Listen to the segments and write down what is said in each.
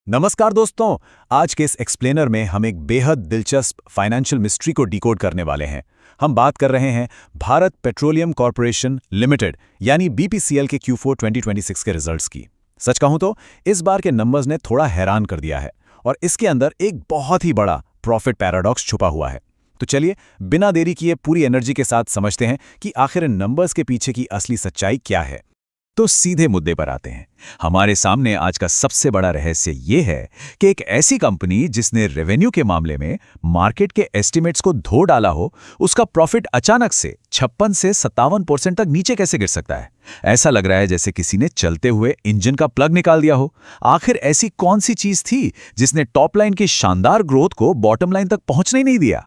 नमस्कार दोस्तों। आज के इस एक्सप्लेनर में हम एक बेहद दिलचस्प फाइनेंशियल मिस्ट्री को डिकोड करने वाले हैं। हम बात कर रहे हैं भारत पेट्रोलियम कॉर्पोरेशन लिमिटेड यानी बीपीसीएल के Q4 2026 के रिजल्ट्स की। सच कहूं तो इस बार के नंबर्स ने थोड़ा हैरान कर दिया है और इसके अंदर एक बहुत ही बड़ा प्रॉफिट पैराडॉक्स छुपा हुआ है। तो चलिए बिना देरी किए पूरी एनर्जी के साथ समझते हैं कि आखिर इन नंबर्स के पीछे की असली सच्चाई क्या है। तो सीधे मुद्दे पर आते हैं। हमारे सामने आज का सबसे बड़ा रहस्य ये है कि एक ऐसी कंपनी जिसने रेवेन्यू के मामले में मार्केट के एस्टिमेट्स को धो डाला हो, उसका प्रॉफिट अचानक से 56 से 57% तक नीचे कैसे गिर सकता है। ऐसा लग रहा है जैसे किसी ने चलते हुए इंजन का प्लग निकाल दिया हो। आखिर ऐसी कौन सी चीज थी जिसने टॉप लाइन की शानदार ग्रोथ को बॉटम लाइन तक पहुंचने ही नहीं दिया।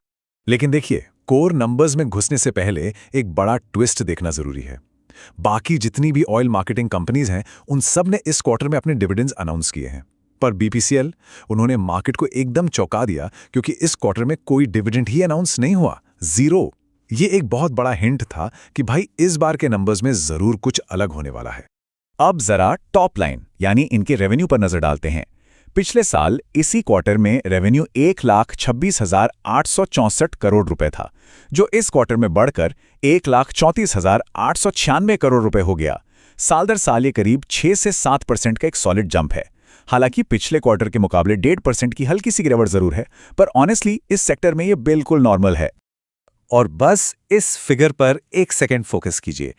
लेकिन देखिए, कोर नंबर्स में घुसने से पहले एक बड़ा ट्विस्ट देखना जरूरी है। बाकी जितनी भी ऑयल मार्केटिंग कंपनीज हैं, उन सब ने इस क्वार्टर में अपने डिविडेंड्स अनाउंस किए हैं, पर बीपीसीएल उन्होंने मार्केट को एकदम चौंका दिया क्योंकि इस क्वार्टर में कोई डिविडेंड ही अनाउंस नहीं हुआ, जीरो। ये एक बहुत बड़ा हिंट था कि भाई इस बार के नंबर्स में जरूर कुछ अलग होने वाला है। अब जरा टॉप लाइन यानी इनके रेवेन्यू पर नजर डालते हैं। पिछले साल इसी क्वार्टर में रेवेन्यू 1,26,864 करोड़ रुपए था, जो इस क्वार्टर में बढ़कर 1,34,896 करोड़ रुपए हो गया। साल दर साल ये करीब 6 से 7% का एक सॉलिड जंप है। हालांकि पिछले क्वार्टर के मुकाबले 1.5% की हल्की सी गिरावट जरूर है, पर ऑनेस्टली इस सेक्टर में ये बिल्कुल नॉर्मल है। और बस इस फिगर पर एक सेकेंड फोकस कीजिए,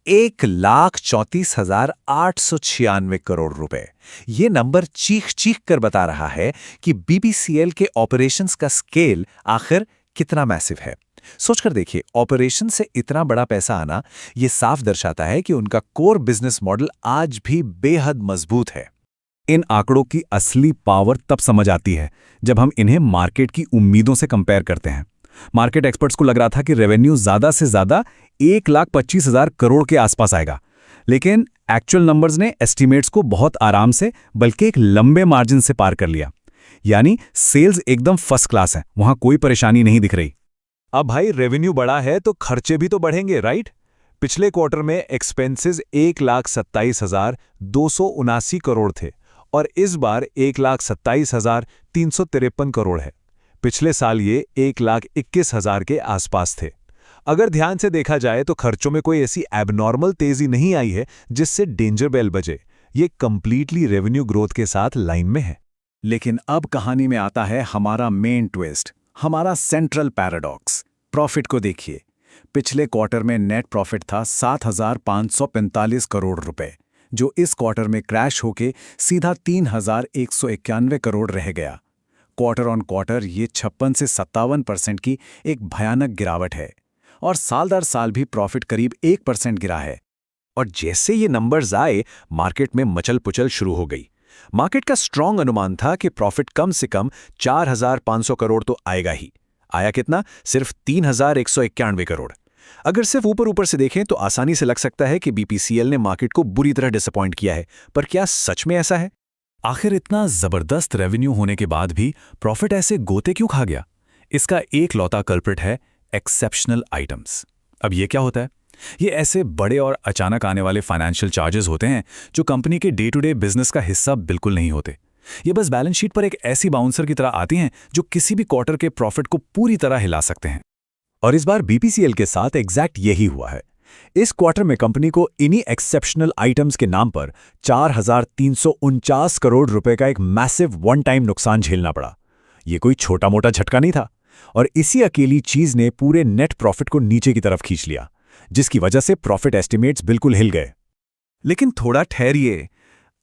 1,34,896 करोड़ रुपए। ये नंबर चीख चीख कर बता रहा है कि बीपीसीएल के ऑपरेशंस का स्केल आखिर कितना मैसिव है। सोचकर देखिए, ऑपरेशन से इतना बड़ा पैसा आना, ये साफ दर्शाता है कि उनका कोर बिजनेस मॉडल आज भी बेहद मजबूत है। इन आंकड़ों की असली पावर तब समझ आती है जब हम इन्हें मार्केट की उम्मीदों से कंपेयर करते हैं। मार्केट एक्सपर्ट्स को लग रहा था कि रेवेन्यू ज्यादा से ज्यादा 1,25,000 करोड़ के आसपास आएगा, लेकिन एक्चुअल नंबर्स ने एस्टीमेट्स को बहुत आराम से बल्कि एक लंबे मार्जिन से पार कर लिया। यानी सेल्स एकदम फर्स्ट क्लास है, वहां कोई परेशानी नहीं दिख रही। अब भाई रेवेन्यू बढ़ा है तो खर्चे भी तो बढ़ेंगे, राइट? पिछले क्वार्टर में एक्सपेंसेस 1,27,279 करोड़ थे और इस बार 1,27,353 करोड़ है। पिछले साल ये 1,21,000 के आसपास थे। अगर ध्यान से देखा जाए तो खर्चों में कोई ऐसी एबनॉर्मल तेजी नहीं आई है जिससे डेंजर बेल बजे। ये कंप्लीटली रेवेन्यू ग्रोथ के साथ लाइन में है। लेकिन अब कहानी में आता है हमारा मेन ट्विस्ट, हमारा सेंट्रल पैराडॉक्स। प्रॉफिट को देखिए, पिछले क्वार्टर में नेट प्रॉफिट था 7,545 करोड़ रुपए, जो इस क्वार्टर में क्रैश होके सीधा 3,191 करोड़ रह गया। क्वार्टर ऑन क्वार्टर ये 56 से 57% की एक भयानक गिरावट है और साल दर साल भी प्रॉफिट करीब 1% गिरा है। और जैसे ये नंबर्स आए, मार्केट में मचल पुचल शुरू हो गई। मार्केट का स्ट्रॉन्ग अनुमान था कि प्रॉफिट कम से कम 4,500 करोड़ तो आएगा ही। आया कितना? सिर्फ 3,191 करोड़। अगर सिर्फ ऊपर ऊपर से देखें तो आसानी से लग सकता है कि बीपीसीएल ने मार्केट को बुरी तरह डिसअपॉइंट किया है, पर क्या सच में ऐसा है? आखिर इतना जबरदस्त रेवेन्यू होने के बाद भी प्रॉफिट ऐसे गोते क्यों खा गया? इसका एक लौता कल्प्रिट है एक्सेप्शनल आइटम्स। अब ये क्या होता है? ये ऐसे बड़े और अचानक आने वाले फाइनेंशियल चार्जेस होते हैं जो कंपनी के डे टू डे बिजनेस का हिस्सा बिल्कुल नहीं होते। ये बस बैलेंस शीट पर एक ऐसी बाउंसर की तरह आती हैं जो किसी भी क्वार्टर के प्रॉफिट को पूरी तरह हिला सकते हैं। और इस बार बीपीसीएल के साथ एग्जैक्ट यही हुआ है। इस क्वार्टर में कंपनी को इन्हीं एक्सेप्शनल आइटम्स के नाम पर 4,349 करोड़ रुपए का एक मैसिव वन टाइम नुकसान झेलना पड़ा। ये कोई छोटा मोटा झटका नहीं था और इसी अकेली चीज ने पूरे नेट प्रॉफिट को नीचे की तरफ खींच लिया, जिसकी वजह से प्रॉफिट एस्टिमेट्स बिल्कुल हिल गए। लेकिन थोड़ा ठहरिए,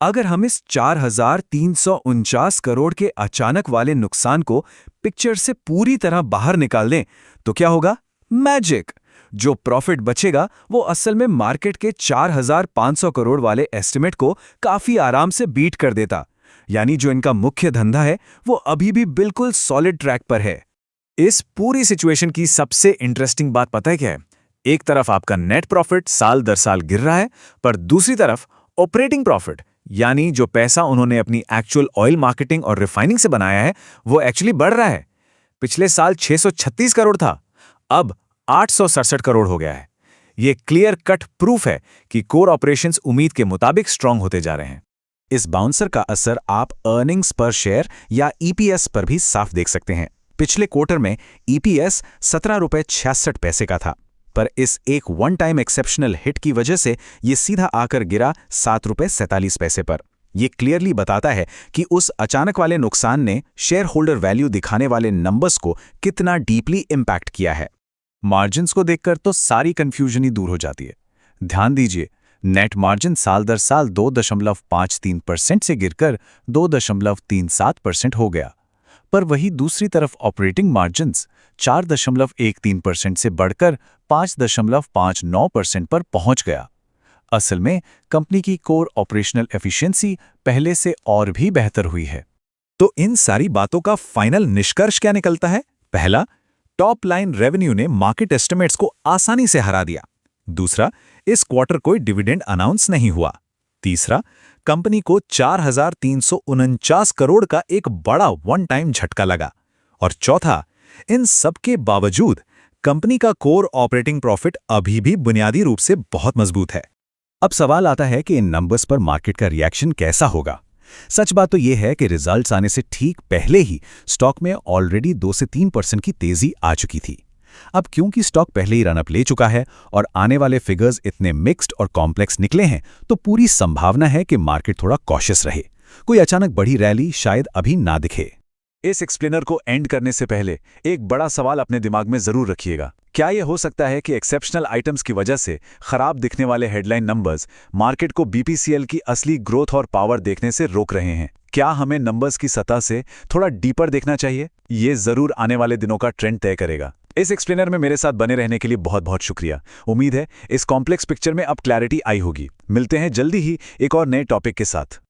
अगर हम इस 4,349 करोड़ के अचानक वाले नुकसान को पिक्चर से पूरी तरह बाहर निकाल दें तो क्या होगा? मैजिक! जो प्रॉफिट बचेगा वो असल में मार्केट के 4,500 करोड़ वाले एस्टिमेट को काफी आराम से बीट कर देता। यानी जो इनका मुख्य धंधा है वो अभी भी बिल्कुल सॉलिड ट्रैक पर है। इस पूरी सिचुएशन की सबसे इंटरेस्टिंग बात पता है क्या है? एक तरफ आपका नेट प्रॉफिट साल दर साल गिर रहा है, पर दूसरी तरफ ऑपरेटिंग प्रॉफिट यानी जो पैसा उन्होंने अपनी एक्चुअल ऑयल मार्केटिंग और रिफाइनिंग से बनाया है वो एक्चुअली बढ़ रहा है। पिछले साल 636 करोड़ था, अब 867 करोड़ हो गया है। ये क्लियर कट प्रूफ है कि कोर ऑपरेशंस उम्मीद के मुताबिक स्ट्रांग होते जा रहे हैं। इस बाउंसर का असर आप अर्निंग्स पर शेयर या ईपीएस पर भी साफ देख सकते हैं। पिछले क्वार्टर में ईपीएस 17 रुपये 66 पैसे का था, पर इस एक वन टाइम एक्सेप्शनल हिट की वजह से ये सीधा आकर गिरा 7 रुपये 47 पैसे पर। ये क्लियरली बताता है कि उस अचानक वाले नुकसान ने शेयर होल्डर वैल्यू दिखाने वाले नंबर्स को कितना डीपली इंपैक्ट किया है। मार्जिन्स को देखकर तो सारी कंफ्यूजन ही दूर हो जाती है। ध्यान दीजिए, नेट मार्जिन साल दर साल 2.53% से गिरकर 2.37% हो गया, पर वही दूसरी तरफ ऑपरेटिंग मार्जिन्स 4.13% से बढ़कर 5.59% पर पहुंच गया। असल में कंपनी की कोर ऑपरेशनल एफिशिएंसी पहले से और भी बेहतर हुई है। तो इन सारी बातों का फाइनल निष्कर्ष क्या निकलता है? पहला, टॉप लाइन रेवेन्यू ने मार्केट एस्टिमेट्स को आसानी से हरा दिया। दूसरा, इस क्वार्टर कोई डिविडेंड अनाउंस नहीं हुआ। तीसरा, कंपनी को 4,349 करोड़ का एक बड़ा वन टाइम झटका लगा। और चौथा, इन सब के बावजूद कंपनी का कोर ऑपरेटिंग प्रॉफिट अभी भी बुनियादी रूप से बहुत मजबूत है। अब सवाल आता है कि इन नंबर्स पर मार्केट का रिएक्शन कैसा होगा। सच बात तो यह है कि रिजल्ट्स आने से ठीक पहले ही स्टॉक में ऑलरेडी 2 से 3% की तेजी आ चुकी थी। अब क्योंकि स्टॉक पहले ही रनअप ले चुका है और आने वाले फिगर्स इतने मिक्स्ड और कॉम्प्लेक्स निकले हैं, तो पूरी संभावना है कि मार्केट थोड़ा कॉशियस रहे। कोई अचानक बड़ी रैली शायद अभी ना दिखे। इस एक्सप्लेनर को एंड करने से पहले एक बड़ा सवाल अपने दिमाग में जरूर रखिएगा। क्या यह हो सकता है कि एक्सेप्शनल आइटम्स की वजह से खराब दिखने वाले हेडलाइन नंबर्स मार्केट को बीपीसीएल की असली ग्रोथ और पावर देखने से रोक रहे हैं? क्या हमें नंबर्स की सतह से थोड़ा डीपर देखना चाहिए? ये जरूर आने वाले दिनों का ट्रेंड तय करेगा। इस एक्सप्लेनर में मेरे साथ बने रहने के लिए बहुत बहुत शुक्रिया। उम्मीद है इस कॉम्प्लेक्स पिक्चर में अब क्लैरिटी आई होगी। मिलते हैं जल्दी ही एक और नए टॉपिक के साथ।